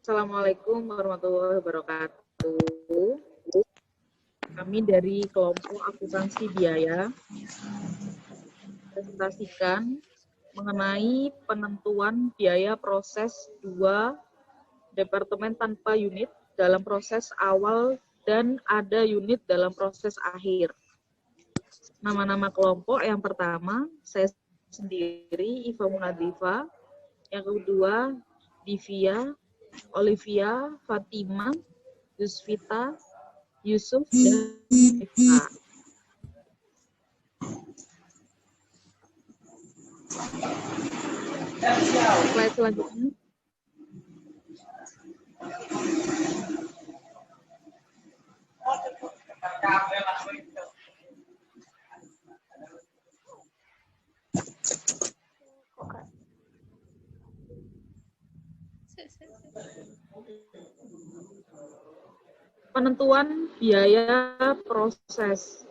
Assalamualaikum warahmatullahi wabarakatuh. Kami dari kelompok akuntansi biaya presentasikan mengenai penentuan biaya proses 2 departemen tanpa unit dalam proses awal dan ada unit dalam proses akhir. Nama-nama kelompok yang pertama, saya sendiri, Iva Munadifa. Yang kedua, Divia, Olivia, Fatima, Yusvita, Yusuf, dan Eva. Slide selanjutnya. Penentuan biaya proses.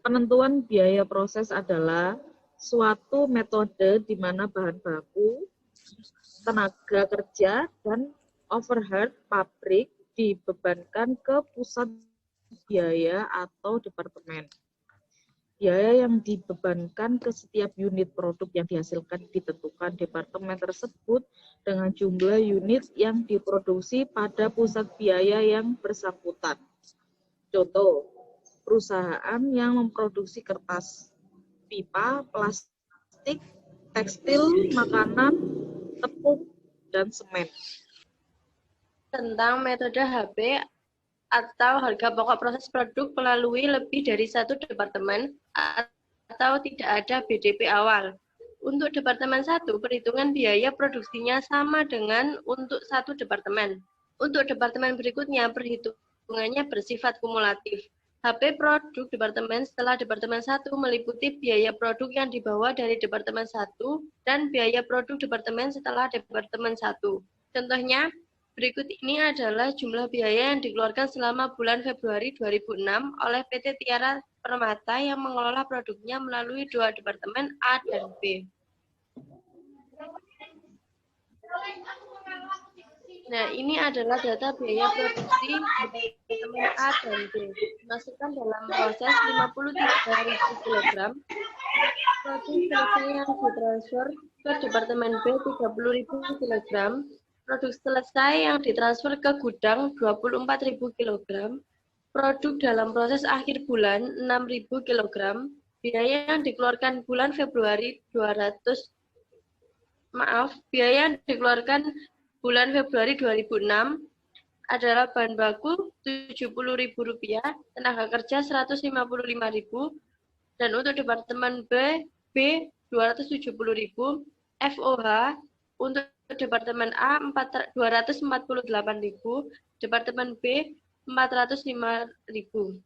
Penentuan biaya proses adalah suatu metode di mana bahan baku, tenaga kerja, dan overhead pabrik dibebankan ke pusat biaya atau departemen. Biaya yang dibebankan ke setiap unit produk yang dihasilkan ditentukan departemen tersebut dengan jumlah unit yang diproduksi pada pusat biaya yang bersangkutan. Contoh, perusahaan yang memproduksi kertas, pipa, plastik, tekstil, makanan, tepung, dan semen. Tentang metode HB atau harga pokok proses produk melalui lebih dari satu departemen atau tidak ada BDP awal. Untuk departemen 1, perhitungan biaya produksinya sama dengan untuk satu departemen. Untuk departemen berikutnya, perhitungannya bersifat kumulatif. HP produk departemen setelah departemen 1 meliputi biaya produk yang dibawa dari departemen 1 dan biaya produk departemen setelah departemen 1. Contohnya, berikut ini adalah jumlah biaya yang dikeluarkan selama bulan Februari 2006 oleh PT Tiara Permata yang mengelola produknya melalui 2 departemen A dan B. Nah, ini adalah data biaya produksi departemen A dan B. Dimasukkan dalam proses 53.000 kg. Produk selesai yang ditransfer ke departemen B 30.000 kg. Produk selesai yang ditransfer ke gudang 24.000 kg, produk dalam proses akhir bulan 6.000 kg, biaya yang dikeluarkan bulan Februari biaya yang dikeluarkan bulan Februari 2006 adalah bahan baku Rp70.000, tenaga kerja Rp155.000, dan untuk departemen B Rp270.000, FOH untuk departemen A 248.000, departemen B 405.000.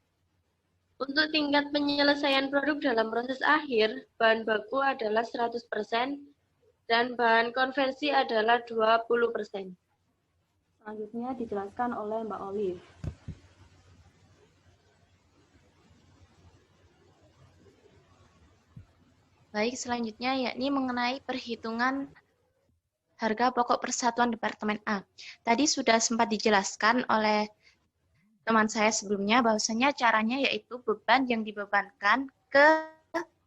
Untuk tingkat penyelesaian produk dalam proses akhir, bahan baku adalah 100% dan bahan konversi adalah 20%. Selanjutnya dijelaskan oleh Mbak Olive. Baik, selanjutnya yakni mengenai perhitungan harga pokok persatuan Departemen A. Tadi sudah sempat dijelaskan oleh teman saya sebelumnya bahwasanya caranya yaitu beban yang dibebankan ke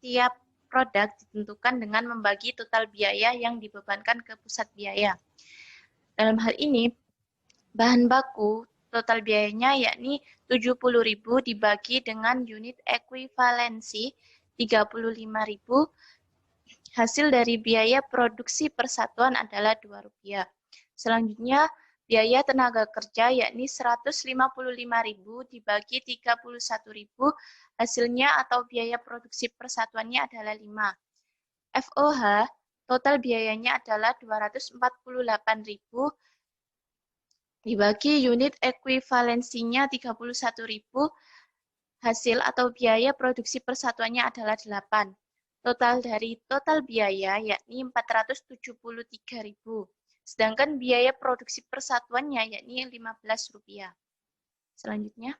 tiap produk ditentukan dengan membagi total biaya yang dibebankan ke pusat biaya. Dalam hal ini, bahan baku total biayanya yakni 70.000 dibagi dengan unit ekuivalensi 35.000. Hasil dari biaya produksi persatuan adalah Rp2. Selanjutnya, biaya tenaga kerja yakni 155.000 dibagi 31.000, hasilnya atau biaya produksi persatuannya adalah 5. FOH, total biayanya adalah 248.000 dibagi unit ekuivalensinya 31.000, hasil atau biaya produksi persatuannya adalah 8. Total dari total biaya yakni 473.000. Sedangkan biaya produksi persatuannya yakni Rp15. Selanjutnya.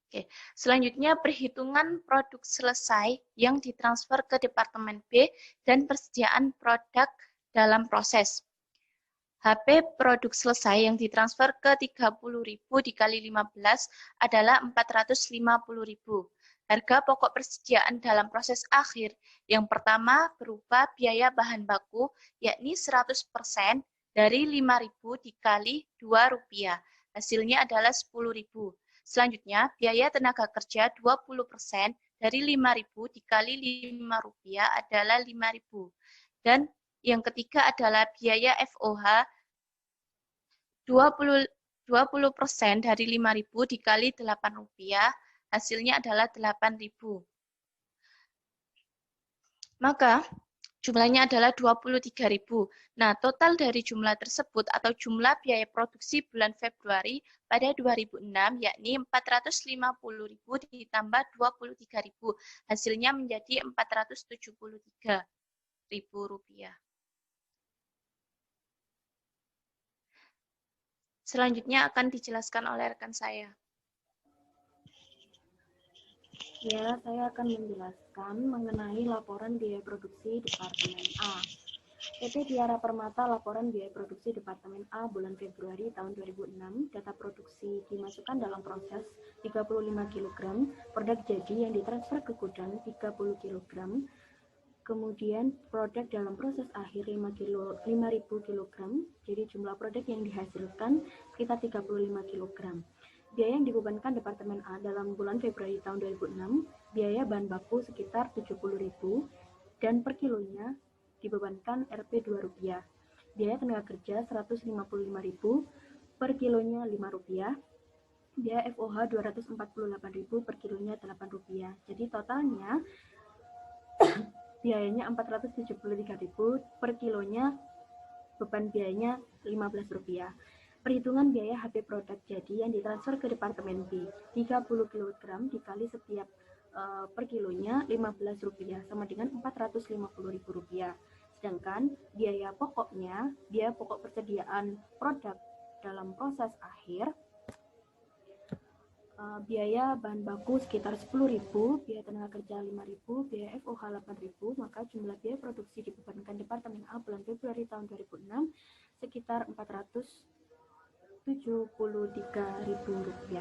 Oke. Oke, selanjutnya perhitungan produk selesai yang ditransfer ke Departemen B dan persediaan produk dalam proses. HP produk selesai yang ditransfer ke 30.000 dikali 15 adalah 450.000. Harga pokok persediaan dalam proses akhir yang pertama berupa biaya bahan baku, yakni 100% dari 5.000 dikali Rp2. Hasilnya adalah 10.000. Selanjutnya, biaya tenaga kerja 20% dari 5.000 dikali Rp5 adalah 5.000. Dan yang ketiga adalah biaya FOH 20% dari 5.000 dikali Rp8, hasilnya adalah 8.000. Maka jumlahnya adalah 23.000. Nah, total dari jumlah tersebut atau jumlah biaya produksi bulan Februari pada 2006 yakni 450.000 ditambah 23.000. Hasilnya menjadi Rp473.000. Selanjutnya akan dijelaskan oleh rekan saya. Ya, saya akan menjelaskan mengenai laporan biaya produksi Departemen A. PT Tiara Permata laporan biaya produksi Departemen A bulan Februari tahun 2006, data produksi dimasukkan dalam proses 35 kg, produk jadi yang ditransfer ke gudang 30 kg, kemudian produk dalam proses akhir 5.000 kg, jadi jumlah produk yang dihasilkan sekitar 35 kg. Biaya yang dibebankan Departemen A dalam bulan Februari tahun 2006, biaya bahan baku sekitar 70.000 dan per kilonya dibebankan Rp 2. Biaya tenaga kerja 155.000, per kilonya Rp5. Biaya FOH 248.000, per kilonya Rp8. Jadi totalnya biayanya 473.000, per kilonya beban biayanya Rp15. Perhitungan biaya HP produk jadi yang ditransfer ke Departemen B, 30 kg dikali setiap per kilonya Rp15 sama dengan Rp450.000. Sedangkan biaya pokoknya, biaya pokok persediaan produk dalam proses akhir, biaya bahan baku sekitar 10.000, biaya tenaga kerja 5.000, biaya FOH 8.000, maka jumlah biaya produksi dibebankan Departemen A bulan Februari tahun 2006 sekitar Rp473.000.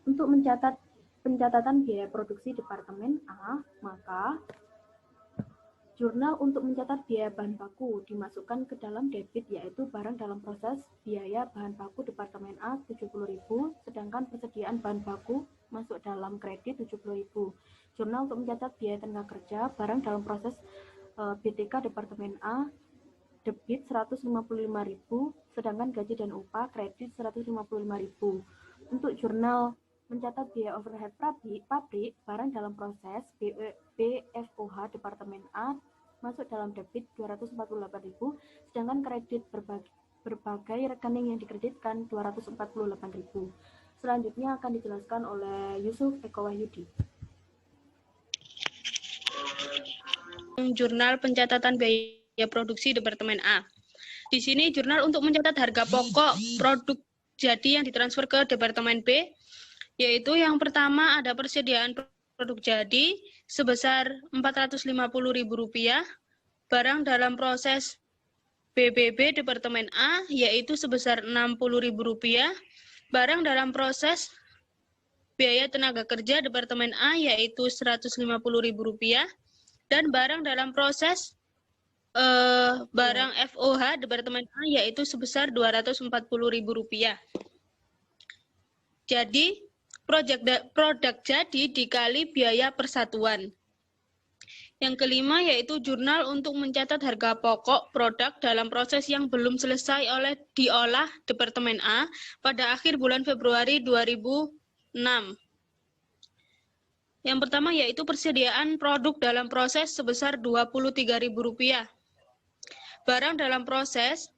Untuk mencatat pencatatan biaya produksi Departemen A, maka jurnal untuk mencatat biaya bahan baku dimasukkan ke dalam debit, yaitu barang dalam proses biaya bahan baku Departemen A 70.000, sedangkan persediaan bahan baku masuk dalam kredit 70.000. Jurnal untuk mencatat biaya tenaga kerja barang dalam proses BTK Departemen A debit 155.000, sedangkan gaji dan upah kredit 155.000. Untuk jurnal mencatat biaya overhead pabrik barang dalam proses BFOH Departemen A masuk dalam debit 248.000, sedangkan kredit berbagai rekening yang dikreditkan 248.000. Selanjutnya akan dijelaskan oleh Yusuf Eko Wahyudi. Jurnal pencatatan biaya produksi Departemen A. Di sini jurnal untuk mencatat harga pokok produk jadi yang ditransfer ke Departemen B, yaitu yang pertama ada persediaan produk jadi sebesar Rp450.000, barang dalam proses BBB Departemen A yaitu sebesar Rp60.000, barang dalam proses biaya tenaga kerja Departemen A yaitu Rp150.000, dan barang dalam proses barang FOH Departemen A yaitu sebesar Rp240.000. Jadi produk jadi dikali biaya persatuan. Yang kelima yaitu jurnal untuk mencatat harga pokok produk dalam proses yang belum selesai diolah Departemen A pada akhir bulan Februari 2006. Yang pertama yaitu persediaan produk dalam proses sebesar Rp23.000. Barang dalam proses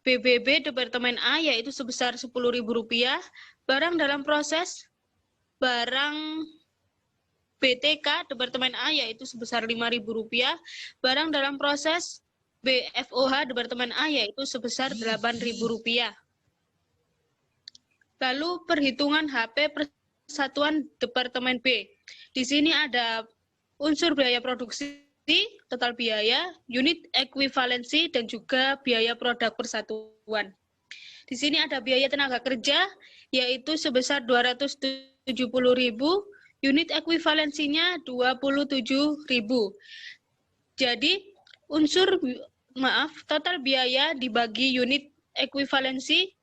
BBB Departemen A yaitu sebesar Rp10.000, barang dalam proses barang BTK Departemen A yaitu sebesar Rp5.000, barang dalam proses BFOH Departemen A yaitu sebesar Rp8.000. Lalu perhitungan HP persatuan Departemen B. Di sini ada unsur biaya produksi, total biaya, unit ekuivalensi, dan juga biaya produk persatuan. Di sini ada biaya tenaga kerja, yaitu sebesar 270.000, unit ekuivalensinya 27.000. Jadi, total biaya dibagi unit ekuivalensi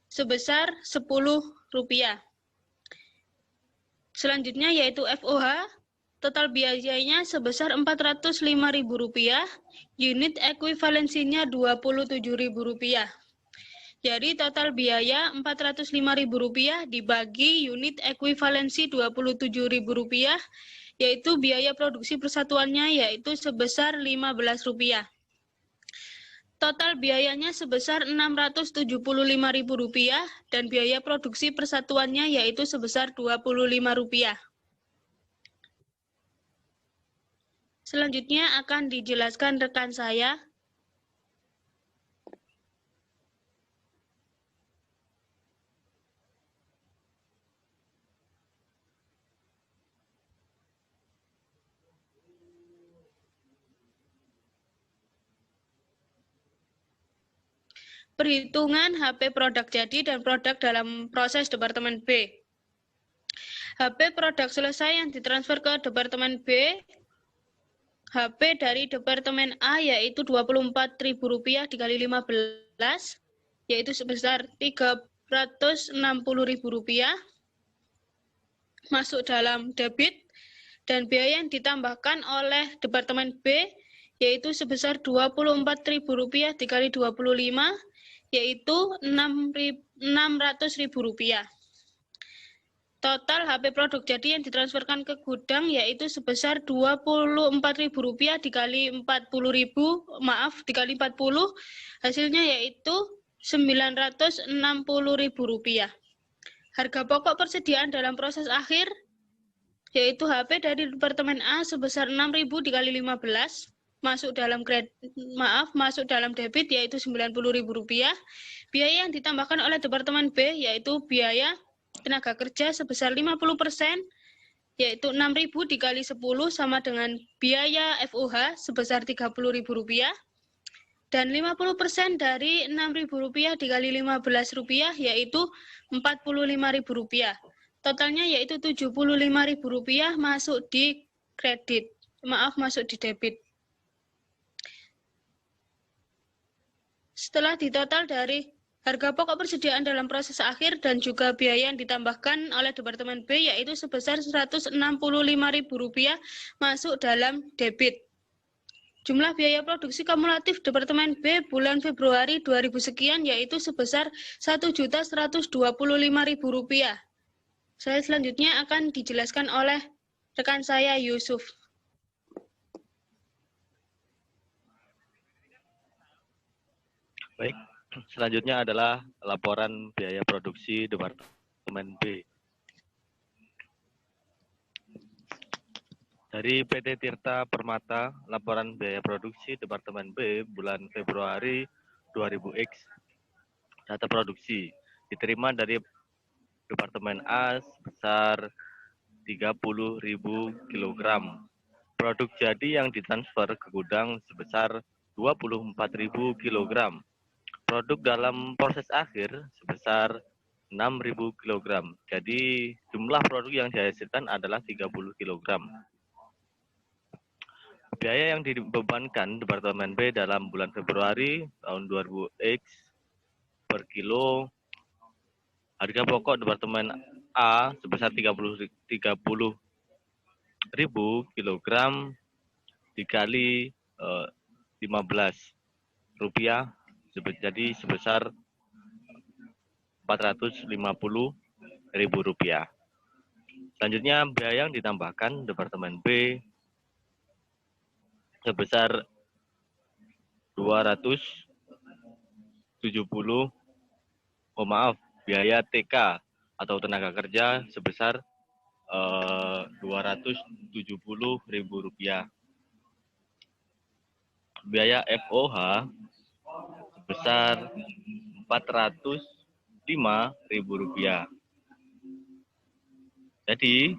sebesar Rp10. Selanjutnya yaitu FOH, total biayanya sebesar Rp405.000, unit ekuivalensinya Rp27.000. Jadi total biaya Rp405.000 dibagi unit ekuivalensi Rp27.000, yaitu biaya produksi persatuannya yaitu sebesar Rp15. Total biayanya sebesar Rp675.000 dan biaya produksi persatuannya yaitu sebesar Rp25. Selanjutnya akan dijelaskan rekan saya. Perhitungan HP produk jadi dan produk dalam proses Departemen B. HP produk selesai yang ditransfer ke Departemen B, HP dari Departemen A yaitu Rp24.000 dikali 15, yaitu sebesar Rp360.000, masuk dalam debit, dan biaya yang ditambahkan oleh Departemen B yaitu sebesar Rp24.000 dikali 25, yaitu Rp600.000. Total HP produk jadi yang ditransferkan ke gudang yaitu sebesar Rp24.000 dikali 40.000, dikali 40, hasilnya yaitu Rp960.000. Harga pokok persediaan dalam proses akhir yaitu HP dari Departemen A sebesar Rp6.000 dikali 15, masuk dalam debit yaitu Rp90.000. Biaya yang ditambahkan oleh Departemen B yaitu biaya tenaga kerja sebesar 50%, yaitu Rp6.000 dikali 10 sama dengan biaya FOH sebesar Rp30.000, dan 50% dari Rp6.000 dikali Rp15 yaitu Rp45.000. Totalnya yaitu Rp75.000 masuk di masuk di debit. Setelah ditotal dari harga pokok persediaan dalam proses akhir dan juga biaya yang ditambahkan oleh Departemen B yaitu sebesar Rp165.000 masuk dalam debit. Jumlah biaya produksi kumulatif Departemen B bulan Februari 2000 sekian yaitu sebesar Rp1.125.000. Saya selanjutnya akan dijelaskan oleh rekan saya Yusuf. Baik, selanjutnya adalah laporan biaya produksi Departemen B. Dari PT Tirta Permata, laporan biaya produksi Departemen B bulan Februari 2000X. Data produksi diterima dari Departemen A sebesar 30.000 kg. Produk jadi yang ditransfer ke gudang sebesar 24.000 kg. Produk dalam proses akhir sebesar 6.000 kg. Jadi jumlah produk yang dihasilkan adalah 30 kg. Biaya yang dibebankan Departemen B dalam bulan Februari tahun 2000X per kilo. Harga pokok Departemen A sebesar 30.000 kg dikali 15 rupiah. Jadi sebesar Rp450.000. Selanjutnya biaya yang ditambahkan Departemen B sebesar 270, biaya TK atau tenaga kerja sebesar Rp270.000. Biaya FOH sebesar Rp125.000. Jadi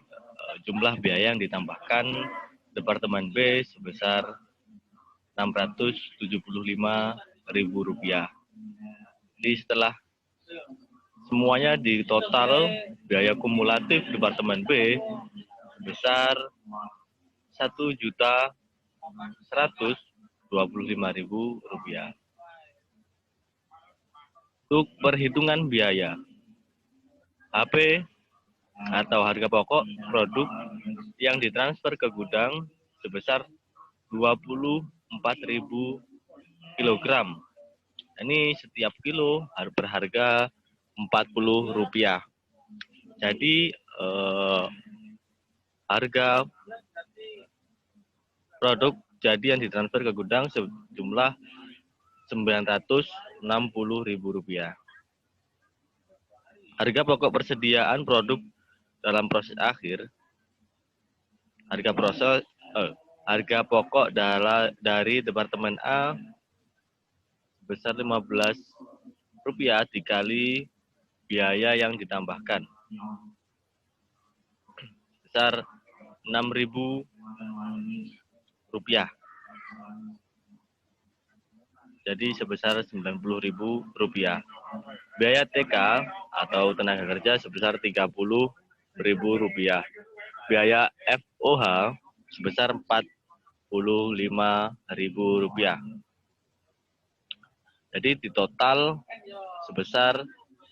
jumlah biaya yang ditambahkan Departemen B sebesar Rp675.000. Jadi setelah semuanya di total, biaya kumulatif Departemen B sebesar Rp1.125.000. Untuk perhitungan biaya, HP atau harga pokok produk yang ditransfer ke gudang sebesar 24.000 kg. Ini setiap kilo berharga Rp40. Jadi harga produk jadi yang ditransfer ke gudang sejumlah Rp960.000. Harga pokok persediaan produk dalam proses akhir, harga pokok dari Departemen A sebesar Rp15 dikali biaya yang ditambahkan sebesar Rp6.000. Jadi sebesar Rp90.000. Biaya TK atau tenaga kerja sebesar Rp30.000. Biaya FOH sebesar Rp45.000. Jadi di total sebesar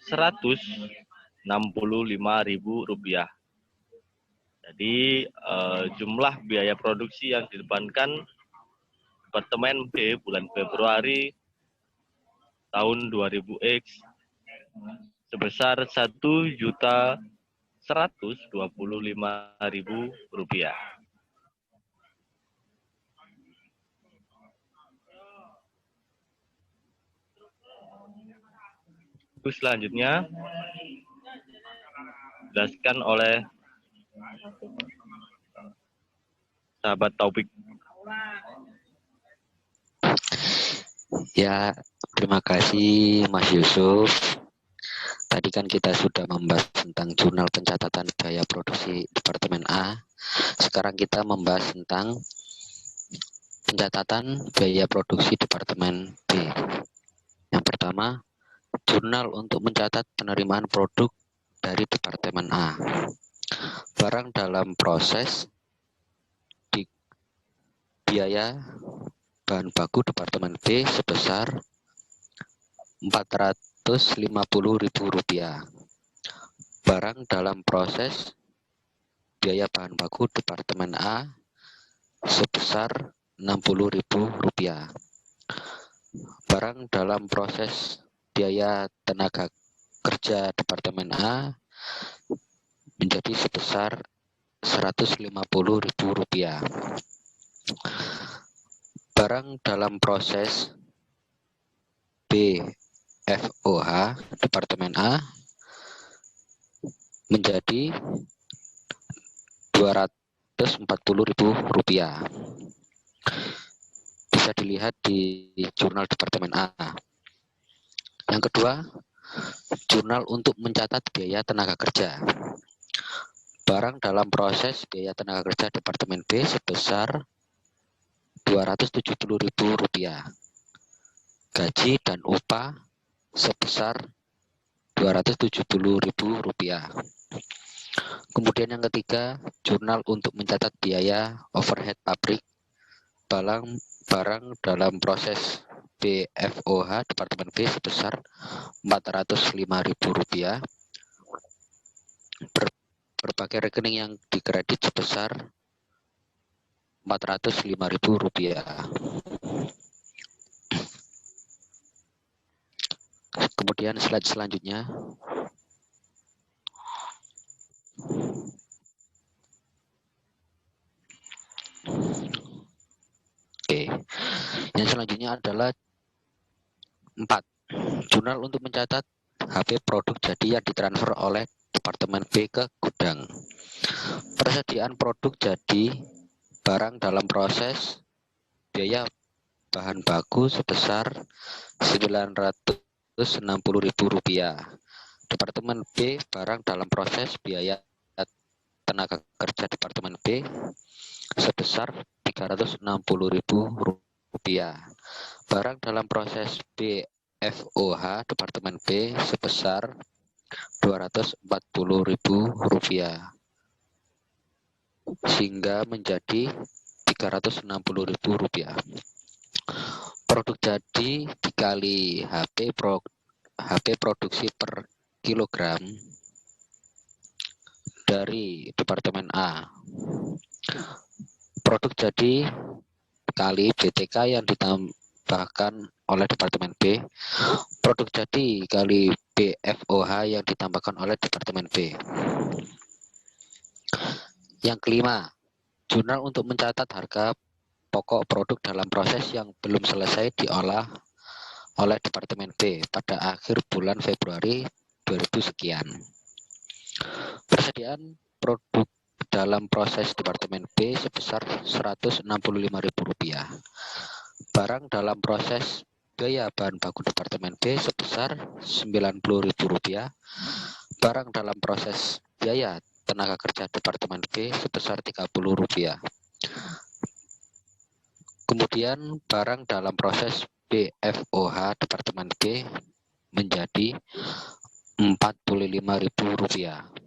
Rp165.000. Jadi jumlah biaya produksi yang dibebankan Departemen B bulan Februari tahun 2000X sebesar Rp1.125.000. Terus selanjutnya dijelaskan oleh sahabat Taufik. Ya, terima kasih Mas Yusuf. Tadi kan kita sudah membahas tentang jurnal pencatatan biaya produksi Departemen A. Sekarang kita membahas tentang pencatatan biaya produksi Departemen B. Yang pertama, jurnal untuk mencatat penerimaan produk dari Departemen A. Barang dalam proses di biaya bahan baku Departemen B sebesar Rp450.000. Barang dalam proses biaya bahan baku Departemen A sebesar Rp60.000. Barang dalam proses biaya tenaga kerja Departemen A menjadi sebesar Rp150.000. Barang dalam proses BFOH Departemen A menjadi Rp240.000. Bisa dilihat di jurnal Departemen A. Yang kedua, jurnal untuk mencatat biaya tenaga kerja. Barang dalam proses biaya tenaga kerja Departemen B sebesar Rp270.000. Gaji dan upah sebesar Rp270.000. Kemudian yang ketiga, jurnal untuk mencatat biaya overhead pabrik barang dalam proses BFOH Departemen B sebesar Rp405.000. Berbagai rekening yang dikredit sebesar Rp405.000. Kemudian slide selanjutnya. Oke. Yang selanjutnya adalah 4. Jurnal untuk mencatat HP produk jadi yang ditransfer oleh Departemen B ke gudang. Persediaan produk jadi barang dalam proses biaya bahan baku sebesar Rp960.000. Departemen B, barang dalam proses biaya tenaga kerja Departemen B sebesar Rp360.000. Barang dalam proses BFOH Departemen B sebesar Rp240.000, sehingga menjadi Rp360.000. Produk jadi dikali HP produksi per kilogram dari Departemen A. Produk jadi kali BTK yang ditambahkan oleh Departemen B. Produk jadi kali BFOH yang ditambahkan oleh Departemen B. Yang kelima, jurnal untuk mencatat harga pokok produk dalam proses yang belum selesai diolah oleh Departemen B pada akhir bulan Februari 2000 sekian. Persediaan produk dalam proses Departemen B sebesar Rp165.000. Barang dalam proses biaya bahan baku Departemen B sebesar Rp90.000. Barang dalam proses biaya tenaga kerja Departemen B sebesar Rp30. Kemudian barang dalam proses BFOH Departemen B menjadi Rp45.000.